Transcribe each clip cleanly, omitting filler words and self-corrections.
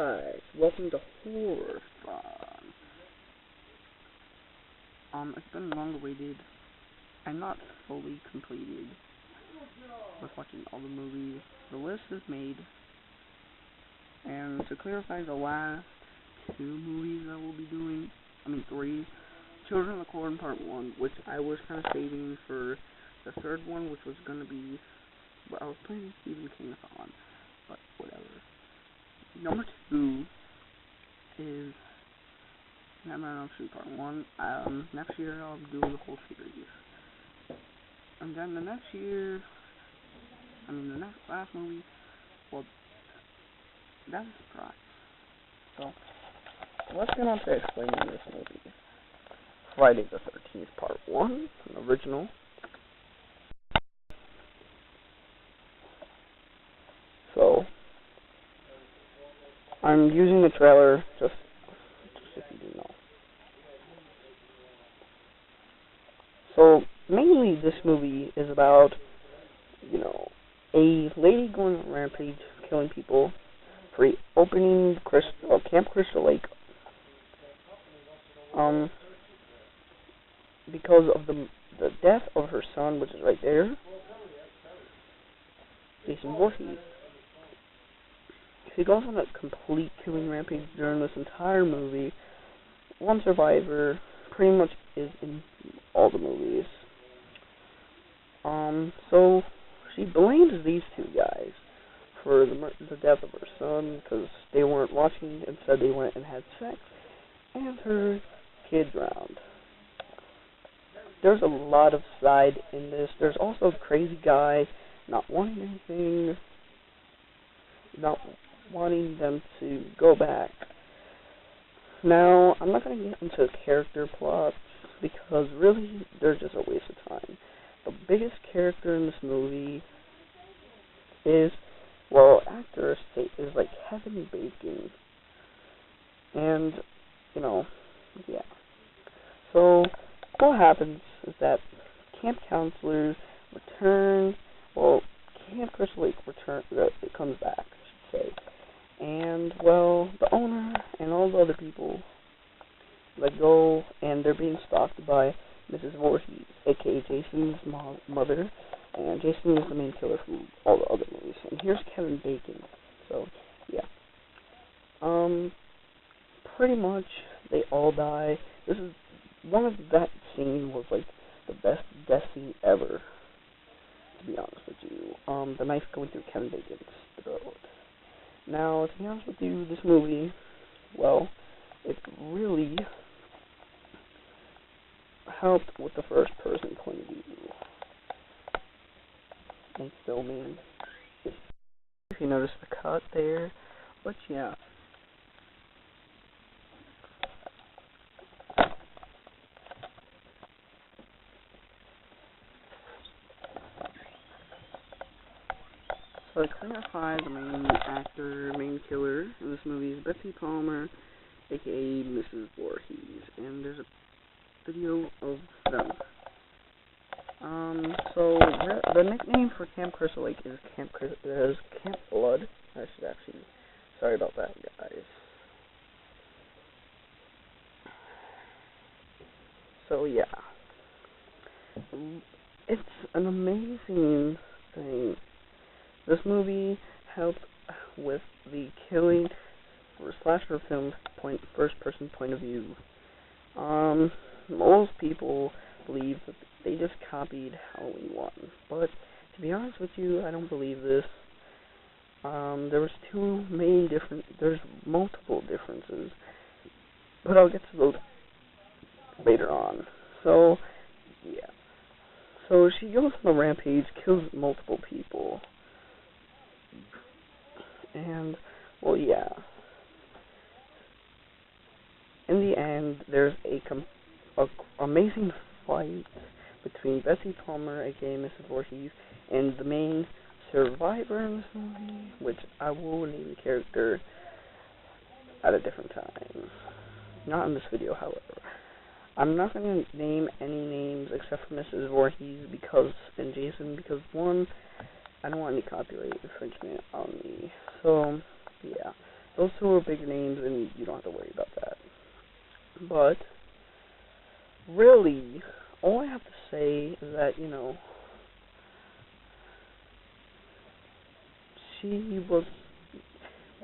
guys, welcome to Horror-A-Thon. It's been long awaited. I'm not fully completed with watching all the movies. The list is made, and to clarify, the last two movies I will be doing, three, Children of the Corn Part 1, which I was kind of saving for the third one, which was going to be, well, I was planning Stephen King-a-thon, but whatever. Number 2 is Nightmare on Elm Street Part 1. Next year I'll do the whole series. And then the next year, the last movie, well, that's a surprise. So, let's get on to explaining this movie. Friday the 13th Part 1, an original. So, I'm using the trailer just if you didn't know. So, mainly this movie is about, a lady going on a rampage, killing people, for opening Camp Crystal Lake, because of the death of her son, which is right there, Jason Voorhees. She goes on a complete killing rampage during this entire movie. One survivor pretty much is in all the movies. So she blames these two guys for the death of her son because they weren't watching. Instead, they went and had sex, and her kid drowned. There's a lot of side in this. There's also a crazy guy not wanting anything, not wanting them to go back. Now, I'm not going to get into character plots because really they're just a waste of time. The biggest character in this movie is, actor is like Kevin Bacon. And, yeah. So, what happens is that camp counselors return, Camp Crystal Lake it comes back, I should say. And, the owner and all the other people let go, and they're being stalked by Mrs. Voorhees, a.k.a. Jason's mother, and Jason is the main killer from all the other movies. And here's Kevin Bacon. So, yeah. Pretty much, they all die. This is, that scene was, the best death scene ever, to be honest with you. The knife going through Kevin Bacon's throat. Now, to be honest with you, this movie, it really helped with the first-person point of view and filming. If you notice the cut there, but yeah. So to clarify, the main killer in this movie is Betsy Palmer, aka Mrs. Voorhees, and there's a video of them. So the nickname for Camp Crystal Lake is Camp Blood. Sorry about that, guys. So yeah, it's an amazing thing. This movie helped with the killing for slasher film first-person point of view. Most people believe that they just copied Halloween 1, but to be honest with you, I don't believe this. There's multiple differences, but I'll get to those later on. So, yeah. So she goes on a rampage, kills multiple people. And, yeah. In the end, there's a amazing fight between Betsy Palmer, aka Mrs. Voorhees, and the main survivor in this movie, which I will name the character at a different time. Not in this video, however. I'm not going to name any names except for Mrs. Voorhees and Jason because, one, I don't want any copyright infringement on me. So, yeah. those two are big names, and you don't have to worry about that. But really, all I have to say is that, she was,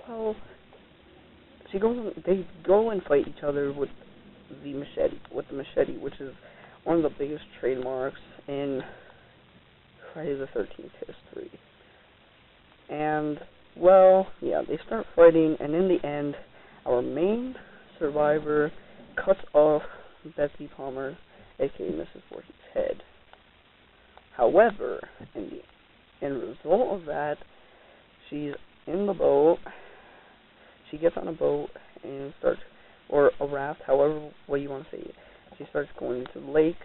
well, they go and fight each other with the machete, which is one of the biggest trademarks in Friday the 13th history. And, well, yeah, they start fighting, and in the end, our main survivor cuts off Betsy Palmer, aka Mrs. Voorhees' head. However, in result of that, she's in the boat. She gets on a boat and starts, or a raft, however way you want to say it. She starts going into the lake.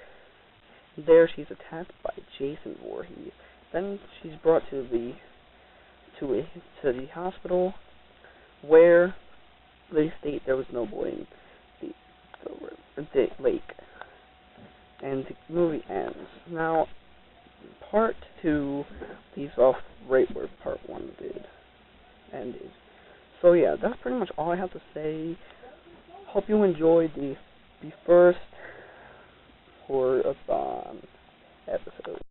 There, she's attacked by Jason Voorhees. Then she's brought to the hospital, where they state there was no boy in the lake. And the movie ends. Now, part 2 leaves off right where part 1 ended. So yeah, that's pretty much all I have to say. Hope you enjoyed the first Horror-A-Thon episode.